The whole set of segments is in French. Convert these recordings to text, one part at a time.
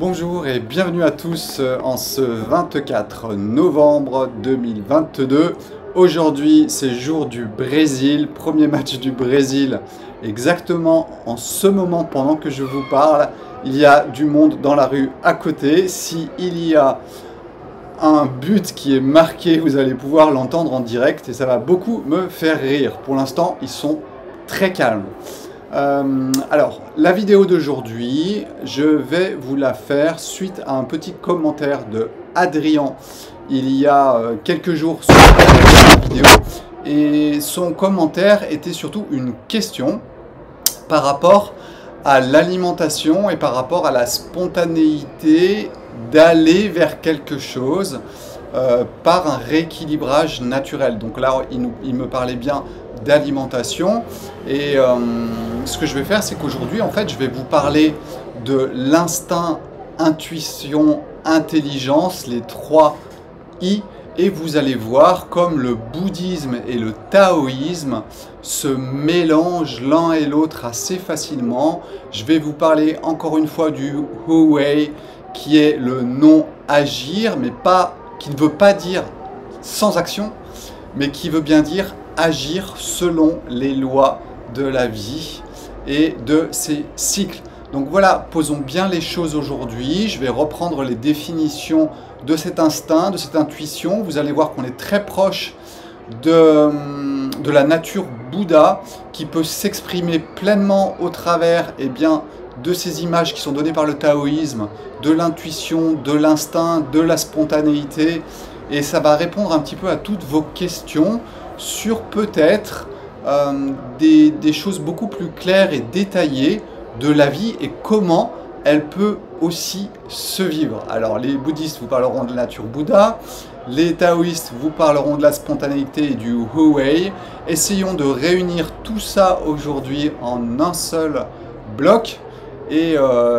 Bonjour et bienvenue à tous en ce 24 novembre 2022. Aujourd'hui, c'est jour du Brésil, premier match du Brésil. Exactement en ce moment, pendant que je vous parle, il y a du monde dans la rue à côté. S'il y a un but qui est marqué, vous allez pouvoir l'entendre en direct et ça va beaucoup me faire rire. Pour l'instant, ils sont très calmes. Alors, la vidéo d'aujourd'hui, je vais vous la faire suite à un petit commentaire de Adrien il y a quelques jours sur la vidéo. Et son commentaire était surtout une question par rapport à l'alimentation et par rapport à la spontanéité d'aller vers quelque chose par un rééquilibrage naturel. Donc là, il me parlait bien d'alimentation et ce que je vais faire, c'est qu'aujourd'hui, en fait, je vais vous parler de l'instinct, intuition, intelligence, les 3 I, et vous allez voir comme le bouddhisme et le taoïsme se mélangent l'un et l'autre assez facilement. Je vais vous parler encore une fois du Hui, qui est le non-agir, mais qui ne veut pas dire sans action, mais qui veut bien dire agir selon les lois de la vie et de ses cycles. Donc voilà, posons bien les choses aujourd'hui. Je vais reprendre les définitions de cet instinct, de cette intuition. Vous allez voir qu'on est très proche de la nature Bouddha qui peut s'exprimer pleinement au travers de ces images qui sont données par le taoïsme, de l'intuition, de l'instinct, de la spontanéité. Et ça va répondre un petit peu à toutes vos questions sur peut-être des choses beaucoup plus claires et détaillées de la vie et comment elle peut aussi se vivre. Alors les bouddhistes vous parleront de la nature Bouddha, les taoïstes vous parleront de la spontanéité et du Hui. Essayons de réunir tout ça aujourd'hui en un seul bloc. Et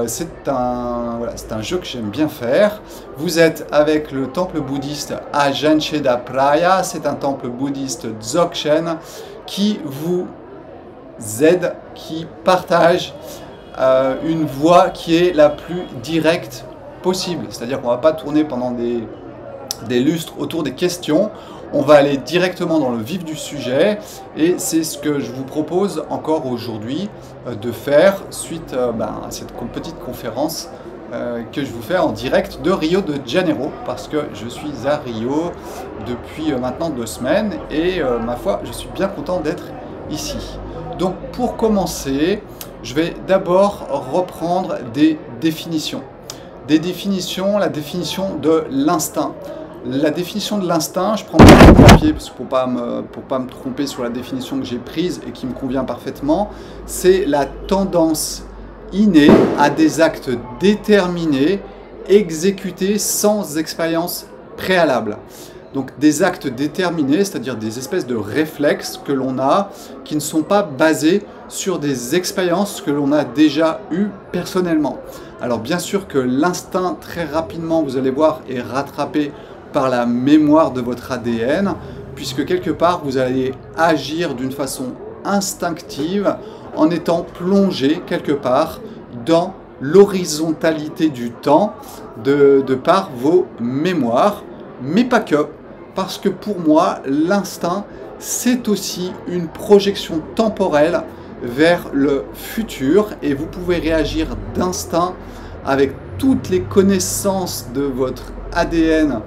c'est un jeu que j'aime bien faire. Vous êtes avec le temple bouddhiste Ajahn Cheda Praya. C'est un temple bouddhiste Dzogchen qui vous aide, qui partage une voie qui est la plus directe possible. C'est-à-dire qu'on ne va pas tourner pendant des lustres autour des questions. On va aller directement dans le vif du sujet et c'est ce que je vous propose encore aujourd'hui de faire suite à cette petite conférence que je vous fais en direct de Rio de Janeiro parce que je suis à Rio depuis maintenant 2 semaines et ma foi, je suis bien content d'être ici. Donc pour commencer, je vais d'abord reprendre des définitions. La définition de l'instinct. La définition de l'instinct, je prends mon papier parce que pour pas me tromper sur la définition que j'ai prise et qui me convient parfaitement, c'est la tendance innée à des actes déterminés, exécutés sans expérience préalable. Donc des actes déterminés, c'est-à-dire des espèces de réflexes que l'on a, qui ne sont pas basés sur des expériences que l'on a déjà eues personnellement. Alors bien sûr que l'instinct, très rapidement, vous allez voir, est rattrapé par la mémoire de votre ADN, puisque quelque part, vous allez agir d'une façon instinctive en étant plongé quelque part dans l'horizontalité du temps de par vos mémoires, mais pas que. Parce que pour moi, l'instinct, c'est aussi une projection temporelle vers le futur et vous pouvez réagir d'instinct avec toutes les connaissances de votre ADN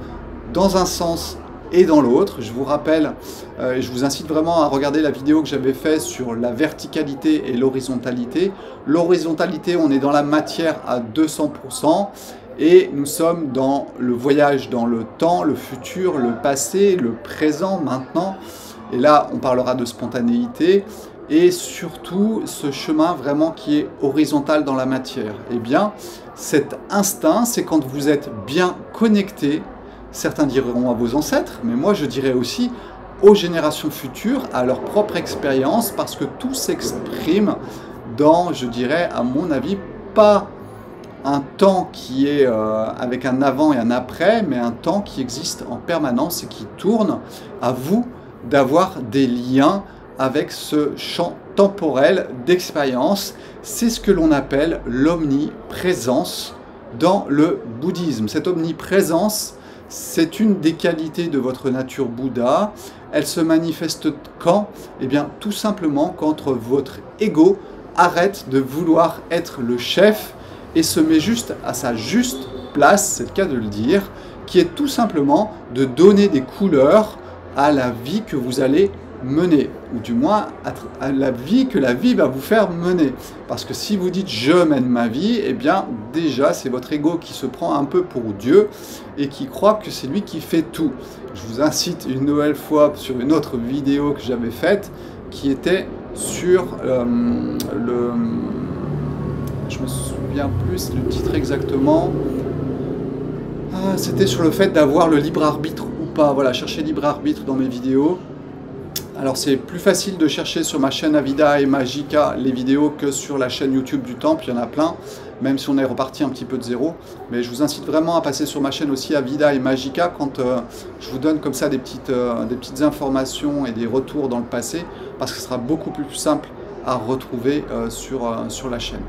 dans un sens et dans l'autre. Je vous rappelle, et je vous incite vraiment à regarder la vidéo que j'avais faite sur la verticalité et l'horizontalité. L'horizontalité, on est dans la matière à 200%. Et nous sommes dans le voyage dans le temps, le futur, le passé, le présent, maintenant. Et là, on parlera de spontanéité et surtout ce chemin vraiment qui est horizontal dans la matière. Eh bien, cet instinct, c'est quand vous êtes bien connecté, certains diront à vos ancêtres, mais moi je dirais aussi aux générations futures, à leur propre expérience, parce que tout s'exprime dans, je dirais, à mon avis, pas un temps qui est avec un avant et un après, mais un temps qui existe en permanence et qui tourne. À vous d'avoir des liens avec ce champ temporel d'expérience. C'est ce que l'on appelle l'omniprésence dans le bouddhisme. Cette omniprésence, c'est une des qualités de votre nature Bouddha. Elle se manifeste quand? Eh bien, tout simplement quand votre ego arrête de vouloir être le chef et se met juste à sa juste place, c'est le cas de le dire, qui est tout simplement de donner des couleurs à la vie que vous allez mener, ou du moins à la vie que la vie va vous faire mener. Parce que si vous dites « je mène ma vie », eh bien déjà c'est votre ego qui se prend un peu pour Dieu et qui croit que c'est lui qui fait tout. Je vous incite une nouvelle fois sur une autre vidéo que j'avais faite qui était sur je me souviens plus le titre exactement. C'était sur le fait d'avoir le libre arbitre ou pas. Voilà, chercher libre arbitre dans mes vidéos. Alors c'est plus facile de chercher sur ma chaîne Avida et Magica les vidéos que sur la chaîne YouTube du Temple, il y en a plein, même si on est reparti un petit peu de zéro. Mais je vous incite vraiment à passer sur ma chaîne aussi Avida et Magica quand je vous donne comme ça des petites informations et des retours dans le passé, parce que ce sera beaucoup plus simple à retrouver sur la chaîne.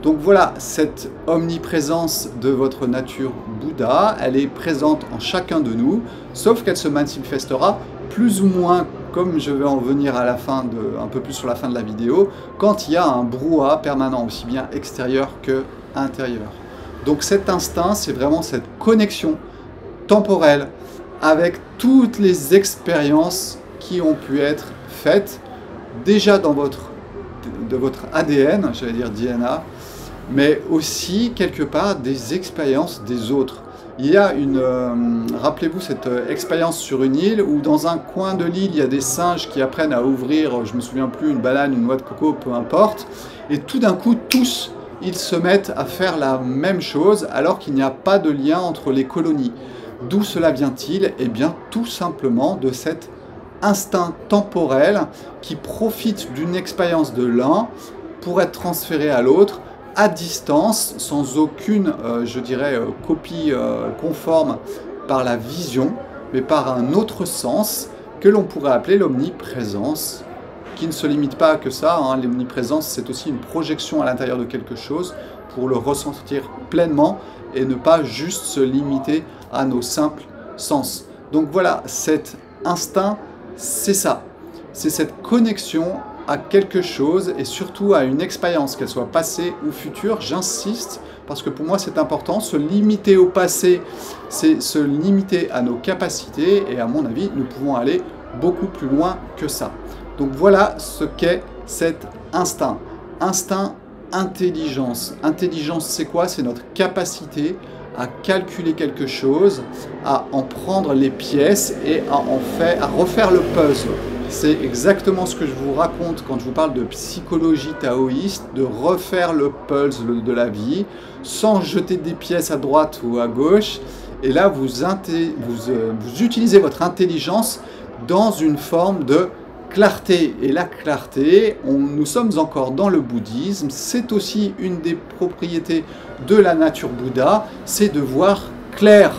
Donc voilà, cette omniprésence de votre nature Bouddha, elle est présente en chacun de nous, sauf qu'elle se manifestera plus ou moins, comme je vais en venir à la fin un peu plus sur la fin de la vidéo, quand il y a un brouhaha permanent, aussi bien extérieur que intérieur. Donc cet instinct, c'est vraiment cette connexion temporelle avec toutes les expériences qui ont pu être faites déjà dans votre ADN, j'allais dire DNA, mais aussi quelque part des expériences des autres. Il y a rappelez-vous cette expérience sur une île où dans un coin de l'île, il y a des singes qui apprennent à ouvrir, je ne me souviens plus, une banane, une noix de coco, peu importe, et tout d'un coup, tous, ils se mettent à faire la même chose alors qu'il n'y a pas de lien entre les colonies. D'où cela vient-il? Eh bien, tout simplement de cet instinct temporel qui profite d'une expérience de l'un pour être transféré à l'autre, à distance, sans aucune, je dirais, copie conforme par la vision, mais par un autre sens que l'on pourrait appeler l'omniprésence, qui ne se limite pas à que ça. Hein. L'omniprésence, c'est aussi une projection à l'intérieur de quelque chose pour le ressentir pleinement et ne pas juste se limiter à nos simples sens. Donc voilà, cet instinct, c'est ça. C'est cette connexion à quelque chose et surtout à une expérience, qu'elle soit passée ou future. J'insiste parce que pour moi c'est important. Se limiter au passé, c'est se limiter à nos capacités et à mon avis nous pouvons aller beaucoup plus loin que ça. Donc voilà ce qu'est cet instinct. Instinct, intelligence. Intelligence, c'est quoi? C'est notre capacité à calculer quelque chose, à en prendre les pièces et à refaire le puzzle. C'est exactement ce que je vous raconte quand je vous parle de psychologie taoïste, de refaire le puzzle de la vie, sans jeter des pièces à droite ou à gauche. Et là, vous utilisez votre intelligence dans une forme de clarté. Et la clarté, nous sommes encore dans le bouddhisme, c'est aussi une des propriétés de la nature Bouddha, c'est de voir clair.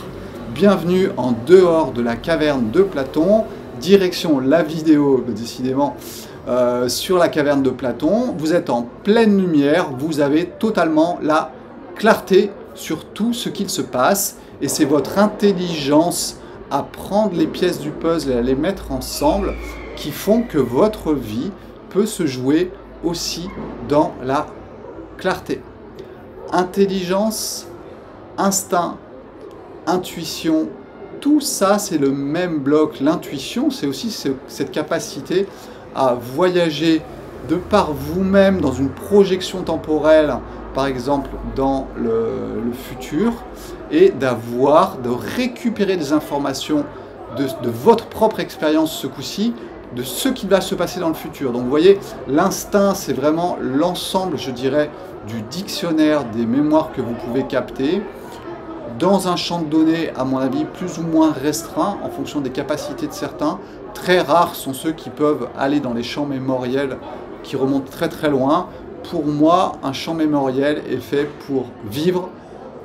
Bienvenue en dehors de la caverne de Platon, direction la vidéo, décidément, sur la caverne de Platon. Vous êtes en pleine lumière, vous avez totalement la clarté sur tout ce qu'il se passe, et c'est votre intelligence à prendre les pièces du puzzle et à les mettre ensemble qui font que votre vie peut se jouer aussi dans la clarté. Intelligence, instinct, intuition, tout ça c'est le même bloc. L'intuition, c'est aussi cette capacité à voyager de par vous-même dans une projection temporelle, par exemple dans le futur, et de récupérer des informations de votre propre expérience ce coup-ci, de ce qui va se passer dans le futur. Donc vous voyez, l'instinct, c'est vraiment l'ensemble, je dirais, du dictionnaire des mémoires que vous pouvez capter dans un champ de données, à mon avis, plus ou moins restreint en fonction des capacités de certains. Très rares sont ceux qui peuvent aller dans les champs mémoriels qui remontent très très loin. Pour moi, un champ mémoriel est fait pour vivre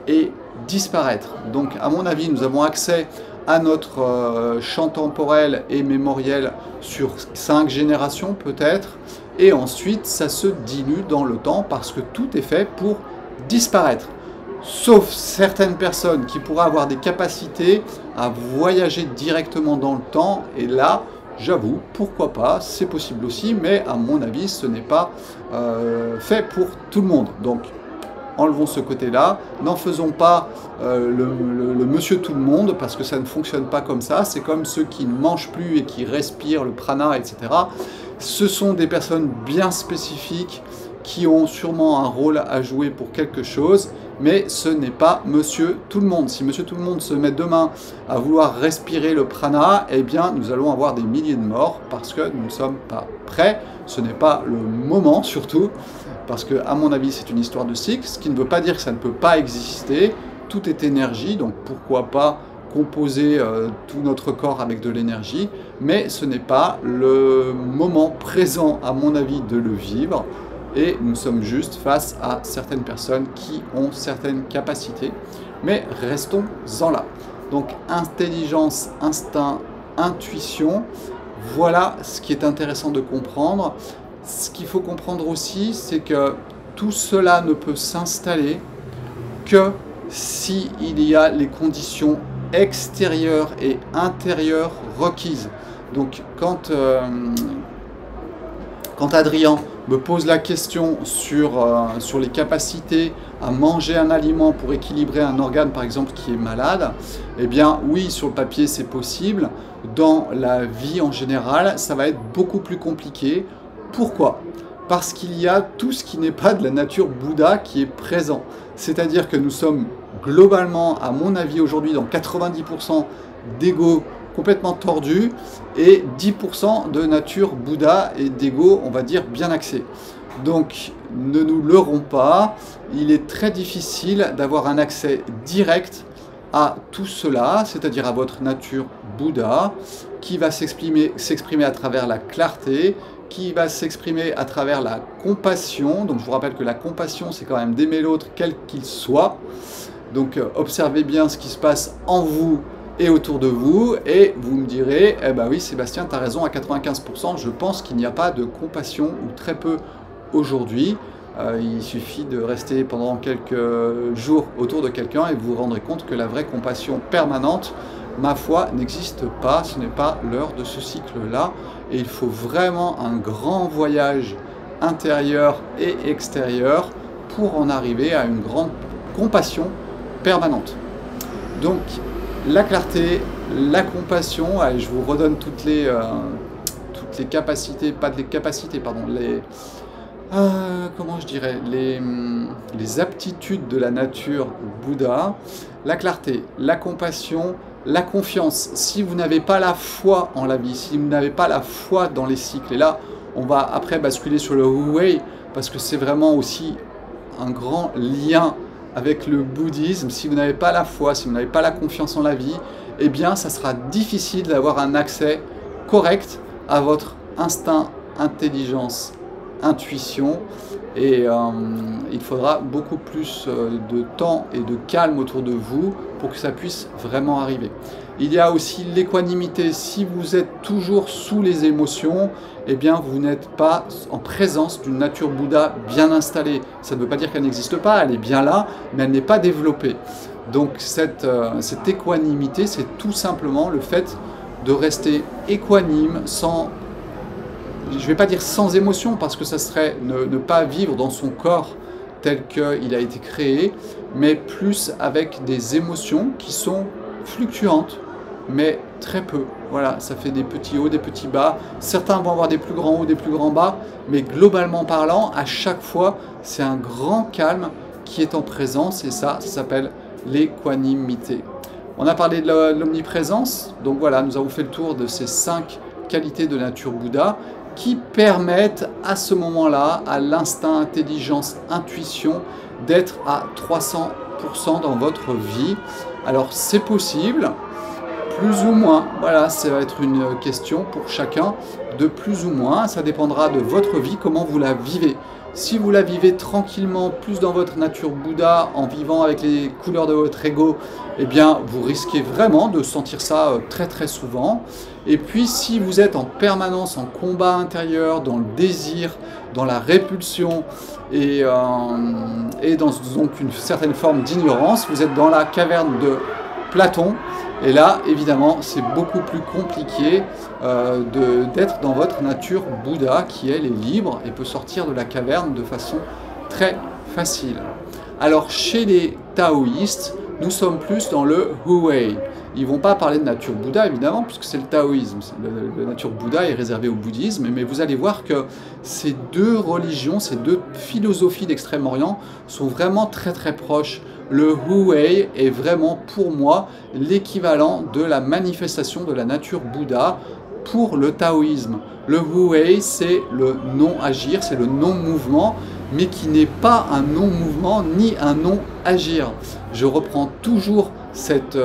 et disparaître. Donc à mon avis, nous avons accès à notre champ temporel et mémoriel sur 5 générations peut-être, et ensuite ça se dilue dans le temps parce que tout est fait pour disparaître. sauf certaines personnes qui pourraient avoir des capacités à voyager directement dans le temps, et là, j'avoue, pourquoi pas, c'est possible aussi, mais à mon avis, ce n'est pas fait pour tout le monde. Donc, enlevons ce côté-là, n'en faisons pas le monsieur tout le monde, parce que ça ne fonctionne pas comme ça. C'est comme ceux qui ne mangent plus et qui respirent le prana, etc. Ce sont des personnes bien spécifiques qui ont sûrement un rôle à jouer pour quelque chose, mais ce n'est pas monsieur tout le monde. Si monsieur tout le monde se met demain à vouloir respirer le prana, eh bien nous allons avoir des milliers de morts parce que nous ne sommes pas prêts. Ce n'est pas le moment surtout, parce que à mon avis c'est une histoire de cycle, ce qui ne veut pas dire que ça ne peut pas exister. Tout est énergie, donc pourquoi pas composer tout notre corps avec de l'énergie, mais ce n'est pas le moment présent à mon avis de le vivre. Et nous sommes juste face à certaines personnes qui ont certaines capacités. Mais restons-en là. Donc intelligence, instinct, intuition, voilà ce qui est intéressant de comprendre. Ce qu'il faut comprendre aussi, c'est que tout cela ne peut s'installer que s'il y a les conditions extérieures et intérieures requises. Donc quand Adrien me pose la question sur les capacités à manger un aliment pour équilibrer un organe, par exemple, qui est malade, eh bien, oui, sur le papier, c'est possible. Dans la vie en général, ça va être beaucoup plus compliqué. Pourquoi? Parce qu'il y a tout ce qui n'est pas de la nature Bouddha qui est présent. C'est-à-dire que nous sommes globalement, à mon avis, aujourd'hui, dans 90% d'ego complètement tordu et 10% de nature Bouddha et d'ego, on va dire, bien axé. Donc, ne nous leurrons pas, il est très difficile d'avoir un accès direct à tout cela, c'est-à-dire à votre nature Bouddha, qui va s'exprimer à travers la clarté, qui va s'exprimer à travers la compassion. Donc, je vous rappelle que la compassion, c'est quand même d'aimer l'autre, quel qu'il soit. Donc, observez bien ce qui se passe en vous et autour de vous, et vous me direz, eh ben oui Sébastien, tu as raison à 95%, je pense qu'il n'y a pas de compassion, ou très peu aujourd'hui. Il suffit de rester pendant quelques jours autour de quelqu'un et vous vous rendrez compte que la vraie compassion permanente, ma foi, n'existe pas, ce n'est pas l'heure de ce cycle-là, et il faut vraiment un grand voyage intérieur et extérieur pour en arriver à une grande compassion permanente. Donc, la clarté, la compassion, allez, je vous redonne toutes les capacités, pas les capacités, pardon, comment je dirais, les aptitudes de la nature Bouddha, la clarté, la compassion, la confiance. Si vous n'avez pas la foi en la vie, si vous n'avez pas la foi dans les cycles, et là, on va après basculer sur le Wu Wei, parce que c'est vraiment aussi un grand lien avec le bouddhisme. Si vous n'avez pas la foi, si vous n'avez pas la confiance en la vie, eh bien ça sera difficile d'avoir un accès correct à votre instinct, intelligence, intuition, et il faudra beaucoup plus de temps et de calme autour de vous pour que ça puisse vraiment arriver. Il y a aussi l'équanimité. Si vous êtes toujours sous les émotions, eh bien vous n'êtes pas en présence d'une nature Bouddha bien installée. Ça ne veut pas dire qu'elle n'existe pas, elle est bien là, mais elle n'est pas développée. Donc cette équanimité, c'est tout simplement le fait de rester équanime sans, je ne vais pas dire sans émotion, parce que ça serait ne pas vivre dans son corps tel qu'il a été créé, mais plus avec des émotions qui sont fluctuantes, mais très peu. Voilà, ça fait des petits hauts, des petits bas. Certains vont avoir des plus grands hauts, des plus grands bas, mais globalement parlant, à chaque fois, c'est un grand calme qui est en présence, et ça s'appelle l'équanimité. On a parlé de l'omniprésence, donc voilà, nous avons fait le tour de ces 5 qualités de nature Bouddha qui permettent à ce moment-là, à l'instinct, intelligence, intuition, d'être à 300% dans votre vie. Alors c'est possible, plus ou moins, voilà, ça va être une question pour chacun de plus ou moins, ça dépendra de votre vie, comment vous la vivez. Si vous la vivez tranquillement, plus dans votre nature Bouddha, en vivant avec les couleurs de votre ego, eh bien, vous risquez vraiment de sentir ça très très souvent. Et puis, si vous êtes en permanence en combat intérieur, dans le désir, dans la répulsion et dans donc une certaine forme d'ignorance, vous êtes dans la caverne de Platon. Et là, évidemment, c'est beaucoup plus compliqué d'être dans votre nature Bouddha, qui, elle, est libre et peut sortir de la caverne de façon très facile. Alors, chez les taoïstes, nous sommes plus dans le Wu-Wei. Ils ne vont pas parler de nature Bouddha, évidemment, puisque c'est le taoïsme. La nature Bouddha est réservée au bouddhisme, mais vous allez voir que ces deux religions, ces deux philosophies d'Extrême-Orient sont vraiment très très proches. Le Wu-Wei est vraiment, pour moi, l'équivalent de la manifestation de la nature Bouddha pour le taoïsme. Le Wu-Wei, c'est le non-agir, c'est le non-mouvement, mais qui n'est pas un non-mouvement ni un non-agir. Je reprends toujours cet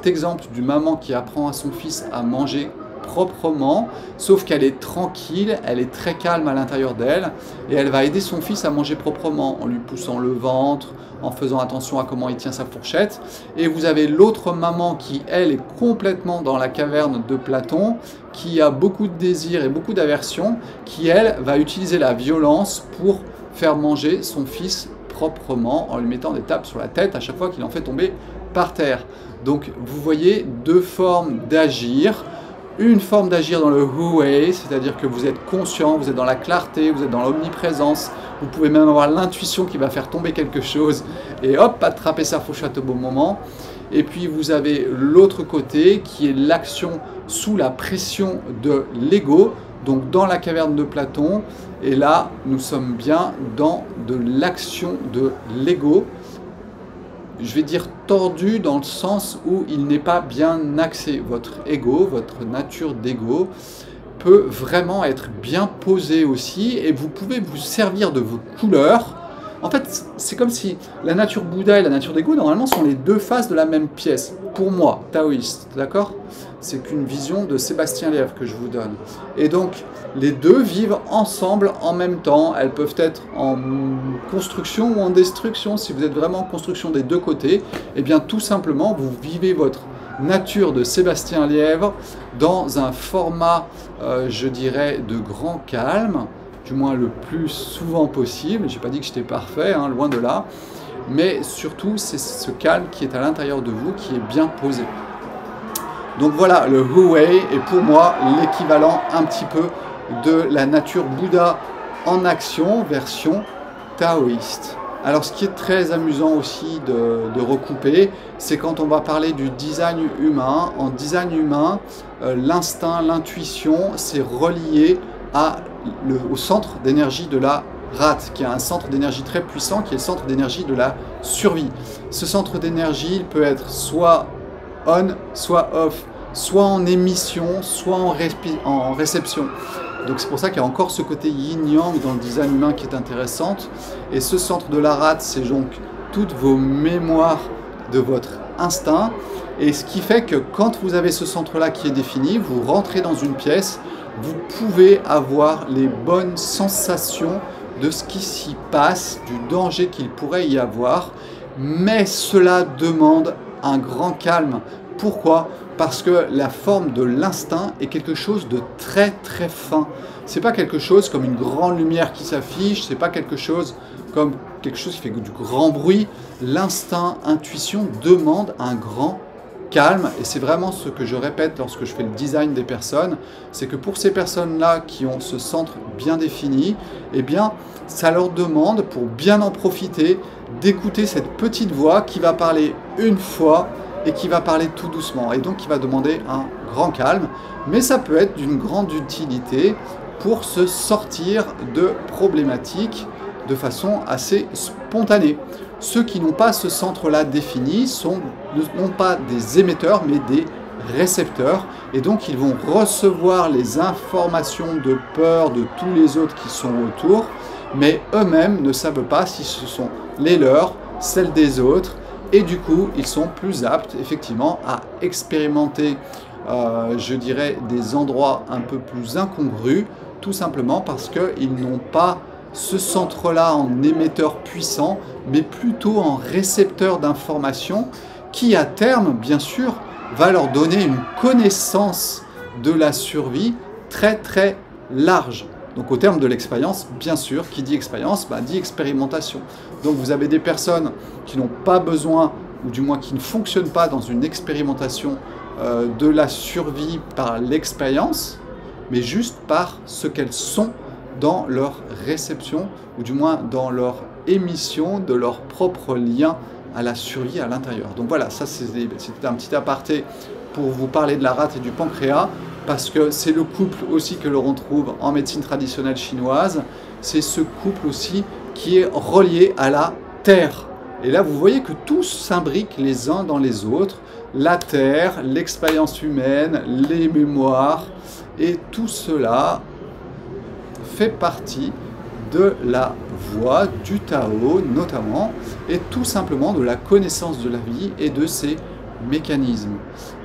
exemple d'une maman qui apprend à son fils à manger proprement, sauf qu'elle est tranquille, elle est très calme à l'intérieur d'elle, et elle va aider son fils à manger proprement, en lui poussant le ventre, en faisant attention à comment il tient sa fourchette. Et vous avez l'autre maman qui, elle, est complètement dans la caverne de Platon, qui a beaucoup de désir et beaucoup d'aversion, qui, elle, va utiliser la violence pour faire manger son fils proprement, en lui mettant des tapes sur la tête à chaque fois qu'il en fait tomber par terre. Donc vous voyez deux formes d'agir. Une forme d'agir dans le Wu-Wei, c'est-à-dire que vous êtes conscient, vous êtes dans la clarté, vous êtes dans l'omniprésence, vous pouvez même avoir l'intuition qui va faire tomber quelque chose et hop, attraper sa fourchette au bon moment. Et puis vous avez l'autre côté qui est l'action sous la pression de l'ego, donc dans la caverne de Platon. Et là, nous sommes bien dans de l'action de l'ego. Je vais dire tordu dans le sens où il n'est pas bien axé. Votre ego, votre nature d'ego peut vraiment être bien posé aussi et vous pouvez vous servir de vos couleurs. En fait, c'est comme si la nature Bouddha et la nature d'ego, normalement, sont les deux faces de la même pièce. Pour moi, taoïste, d'accord? C'est qu'une vision de Sébastien Lièvre que je vous donne. Et donc, les deux vivent ensemble en même temps. Elles peuvent être en construction ou en destruction. Si vous êtes vraiment en construction des deux côtés, eh bien, tout simplement, vous vivez votre nature de Sébastien Lièvre dans un format, je dirais, de grand calme, du moins le plus souvent possible. Je n'ai pas dit que j'étais parfait, hein, loin de là, mais surtout c'est ce calme qui est à l'intérieur de vous, qui est bien posé. Donc voilà, le Wu-Wei est pour moi l'équivalent un petit peu de la nature Bouddha en action, version taoïste. Alors ce qui est très amusant aussi de recouper, c'est quand on va parler du design humain. En design humain, l'instinct, l'intuition, c'est relié au centre d'énergie de la rate, qui est un centre d'énergie très puissant, qui est le centre d'énergie de la survie. Ce centre d'énergie, il peut être soit on, soit off, soit en émission, soit en réception. Donc c'est pour ça qu'il y a encore ce côté yin-yang dans le design humain qui est intéressant. Et ce centre de la rate, c'est donc toutes vos mémoires de votre instinct. Et ce qui fait que quand vous avez ce centre-là qui est défini, vous rentrez dans une pièce, vous pouvez avoir les bonnes sensations de ce qui s'y passe, du danger qu'il pourrait y avoir. Mais cela demande un grand calme. Pourquoi ? Parce que la forme de l'instinct est quelque chose de très très fin. C'est pas quelque chose comme une grande lumière qui s'affiche, c'est pas quelque chose comme quelque chose qui fait du grand bruit. L'instinct, intuition demande un grand calme et c'est vraiment ce que je répète lorsque je fais le design des personnes, c'est que pour ces personnes-là qui ont ce centre bien défini, eh bien ça leur demande, pour bien en profiter, d'écouter cette petite voix qui va parler une fois et qui va parler tout doucement, et donc qui va demander un grand calme, mais ça peut être d'une grande utilité pour se sortir de problématiques de façon assez spontanée. Ceux qui n'ont pas ce centre-là défini sont non pas des émetteurs, mais des récepteurs, et donc ils vont recevoir les informations de peur de tous les autres qui sont autour, mais eux-mêmes ne savent pas si ce sont les leurs, celles des autres, et du coup, ils sont plus aptes, effectivement, à expérimenter, je dirais, des endroits un peu plus incongrus, tout simplement parce qu'ils n'ont pas ce centre-là en émetteur puissant, mais plutôt en récepteur d'informations qui, à terme, bien sûr, va leur donner une connaissance de la survie très très large. Donc au terme de l'expérience, bien sûr, qui dit expérience, dit expérimentation. Donc vous avez des personnes qui n'ont pas besoin, ou du moins qui ne fonctionnent pas dans une expérimentation de la survie par l'expérience, mais juste par ce qu'elles sont dans leur réception, ou du moins dans leur émission de leur propre lien à la survie à l'intérieur. Donc voilà, ça c'était un petit aparté pour vous parler de la rate et du pancréas, parce que c'est le couple aussi que l'on retrouve en médecine traditionnelle chinoise, c'est ce couple aussi qui est relié à la terre. Et là vous voyez que tous s'imbriquent les uns dans les autres, la terre, l'expérience humaine, les mémoires, et tout cela fait partie de la voie du Tao notamment, et tout simplement de la connaissance de la vie et de ses mécanismes.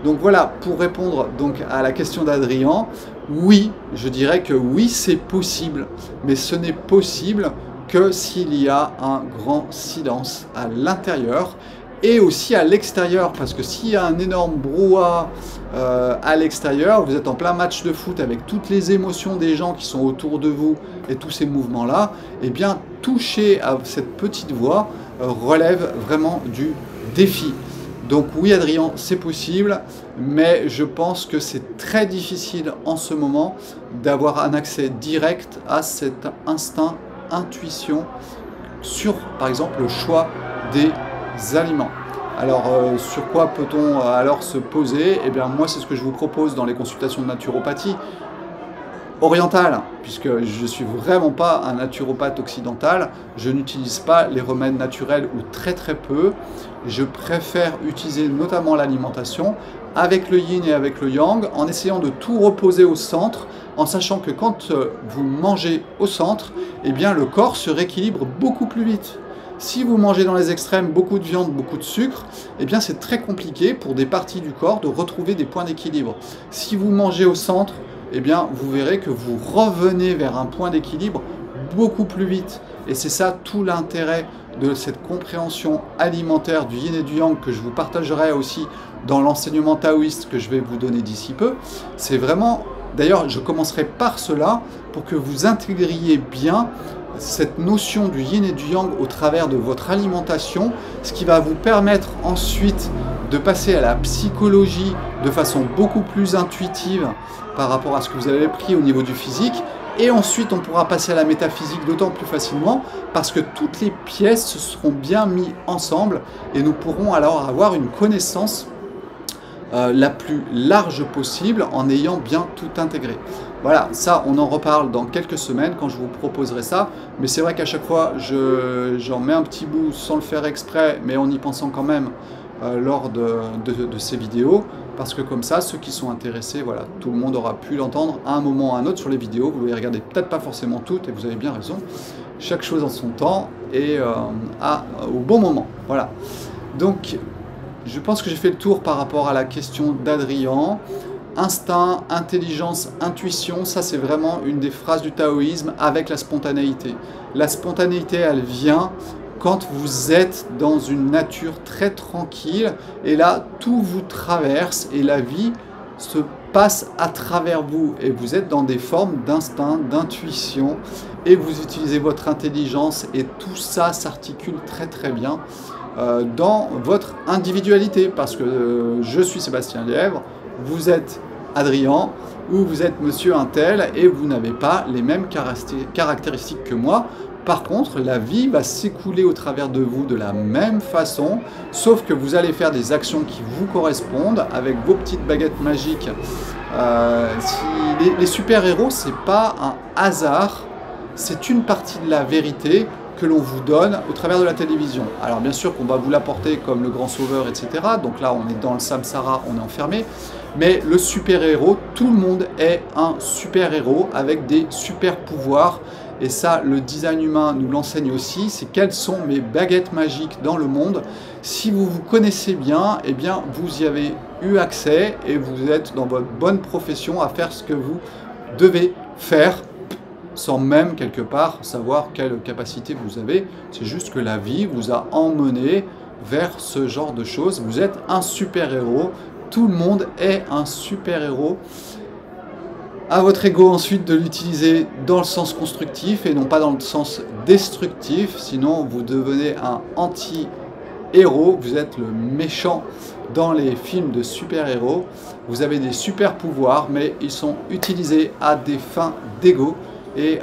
Donc voilà, pour répondre donc à la question d'Adrien, oui, je dirais que oui, c'est possible, mais ce n'est possible que s'il y a un grand silence à l'intérieur et aussi à l'extérieur, parce que s'il y a un énorme brouhaha à l'extérieur, vous êtes en plein match de foot avec toutes les émotions des gens qui sont autour de vous et tous ces mouvements-là, eh bien toucher à cette petite voix relève vraiment du défi. Donc oui Adrien, c'est possible, mais je pense que c'est très difficile en ce moment d'avoir un accès direct à cet instinct, intuition sur par exemple le choix des aliments. Alors sur quoi peut-on alors se poser? Eh bien moi c'est ce que je vous propose dans les consultations de naturopathie orientale, puisque je ne suis vraiment pas un naturopathe occidental, je n'utilise pas les remèdes naturels ou très très peu, je préfère utiliser notamment l'alimentation avec le yin et avec le yang, en essayant de tout reposer au centre, en sachant que quand vous mangez au centre, eh bien le corps se rééquilibre beaucoup plus vite. Si vous mangez dans les extrêmes beaucoup de viande, beaucoup de sucre, eh bien c'est très compliqué pour des parties du corps de retrouver des points d'équilibre. Si vous mangez au centre, eh bien vous verrez que vous revenez vers un point d'équilibre beaucoup plus vite. Et c'est ça tout l'intérêt de cette compréhension alimentaire du yin et du yang que je vous partagerai aussi dans l'enseignement taoïste que je vais vous donner d'ici peu. C'est vraiment, d'ailleurs je commencerai par cela pour que vous intégriez bien cette notion du yin et du yang au travers de votre alimentation, ce qui va vous permettre ensuite de passer à la psychologie de façon beaucoup plus intuitive par rapport à ce que vous avez pris au niveau du physique, et ensuite on pourra passer à la métaphysique d'autant plus facilement parce que toutes les pièces se seront bien mises ensemble et nous pourrons alors avoir une connaissance la plus large possible en ayant bien tout intégré. Voilà, ça on en reparle dans quelques semaines quand je vous proposerai ça, mais c'est vrai qu'à chaque fois j'en mets un petit bout sans le faire exprès, mais en y pensant quand même lors de ces vidéos, parce que comme ça, ceux qui sont intéressés, voilà, tout le monde aura pu l'entendre à un moment ou à un autre sur les vidéos. Vous les regardez peut-être pas forcément toutes, et vous avez bien raison, chaque chose en son temps et au bon moment. Voilà, donc je pense que j'ai fait le tour par rapport à la question d'Adrien. Instinct, intelligence, intuition, ça c'est vraiment une des phrases du taoïsme avec la spontanéité. La spontanéité, elle vient quand vous êtes dans une nature très tranquille et là, tout vous traverse et la vie se passe à travers vous et vous êtes dans des formes d'instinct, d'intuition et vous utilisez votre intelligence et tout ça s'articule très très bien dans votre individualité parce que je suis Sébastien Lièvre, vous êtes Adrien ou vous êtes Monsieur Untel et vous n'avez pas les mêmes caractéristiques que moi. Par contre, la vie va s'écouler au travers de vous de la même façon, sauf que vous allez faire des actions qui vous correspondent avec vos petites baguettes magiques. Les super-héros, c'est pas un hasard, c'est une partie de la vérité que l'on vous donne au travers de la télévision. Alors bien sûr qu'on va vous l'apporter comme le grand sauveur, etc. Donc là, on est dans le samsara, on est enfermé. Mais le super-héros, tout le monde est un super-héros avec des super-pouvoirs. Et ça, le design humain nous l'enseigne aussi, c'est quelles sont mes baguettes magiques dans le monde. Si vous vous connaissez bien, eh bien, vous y avez eu accès et vous êtes dans votre bonne profession à faire ce que vous devez faire. sans même quelque part savoir quelle capacité vous avez. C'est juste que la vie vous a emmené vers ce genre de choses. Vous êtes un super-héros. Tout le monde est un super-héros. À votre ego ensuite de l'utiliser dans le sens constructif et non pas dans le sens destructif. Sinon vous devenez un anti-héros. Vous êtes le méchant dans les films de super-héros. Vous avez des super pouvoirs, mais ils sont utilisés à des fins d'ego et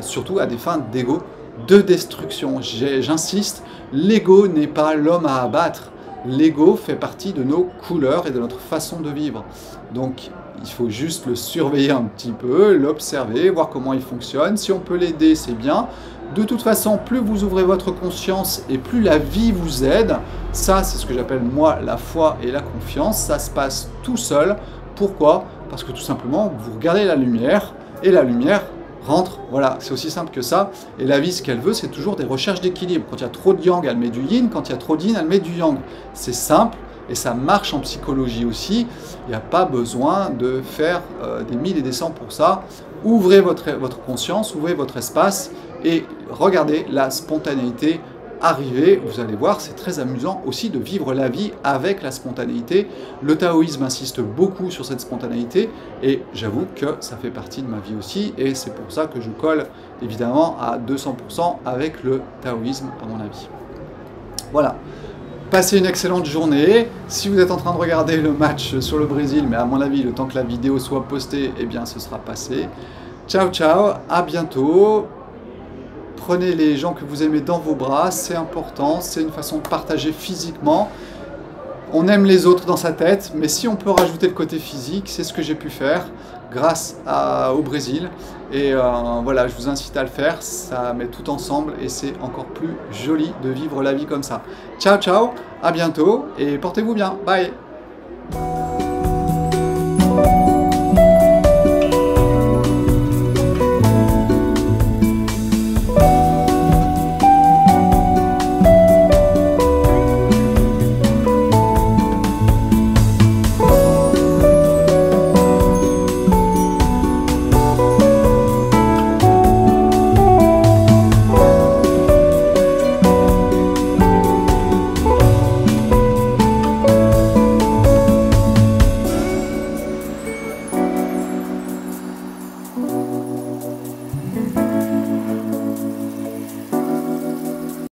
surtout à des fins d'ego de destruction. J'insiste, l'ego n'est pas l'homme à abattre. L'ego fait partie de nos couleurs et de notre façon de vivre. Donc, il faut juste le surveiller un petit peu, l'observer, voir comment il fonctionne. Si on peut l'aider, c'est bien. De toute façon, plus vous ouvrez votre conscience et plus la vie vous aide. Ça, c'est ce que j'appelle moi la foi et la confiance. Ça se passe tout seul. Pourquoi? Parce que tout simplement, vous regardez la lumière et la lumière rentre. Voilà, c'est aussi simple que ça. Et la vie, ce qu'elle veut, c'est toujours des recherches d'équilibre. Quand il y a trop de yang, elle met du yin. Quand il y a trop de yin, elle met du yang. C'est simple. Et ça marche en psychologie aussi. Il n'y a pas besoin de faire des 1000 et des 100 pour ça. Ouvrez votre conscience, ouvrez votre espace et regardez la spontanéité arriver. Vous allez voir, c'est très amusant aussi de vivre la vie avec la spontanéité. Le taoïsme insiste beaucoup sur cette spontanéité et j'avoue que ça fait partie de ma vie aussi. Et c'est pour ça que je colle évidemment à 200% avec le taoïsme à mon avis. Voilà. Passez une excellente journée. Si vous êtes en train de regarder le match sur le Brésil, mais à mon avis, le temps que la vidéo soit postée, eh bien, ce sera passé. Ciao, ciao, à bientôt. Prenez les gens que vous aimez dans vos bras, c'est important, c'est une façon de partager physiquement. On aime les autres dans sa tête, mais si on peut rajouter le côté physique, c'est ce que j'ai pu faire grâce au Brésil. Et voilà, je vous incite à le faire, ça met tout ensemble et c'est encore plus joli de vivre la vie comme ça. Ciao, ciao, à bientôt et portez-vous bien, bye.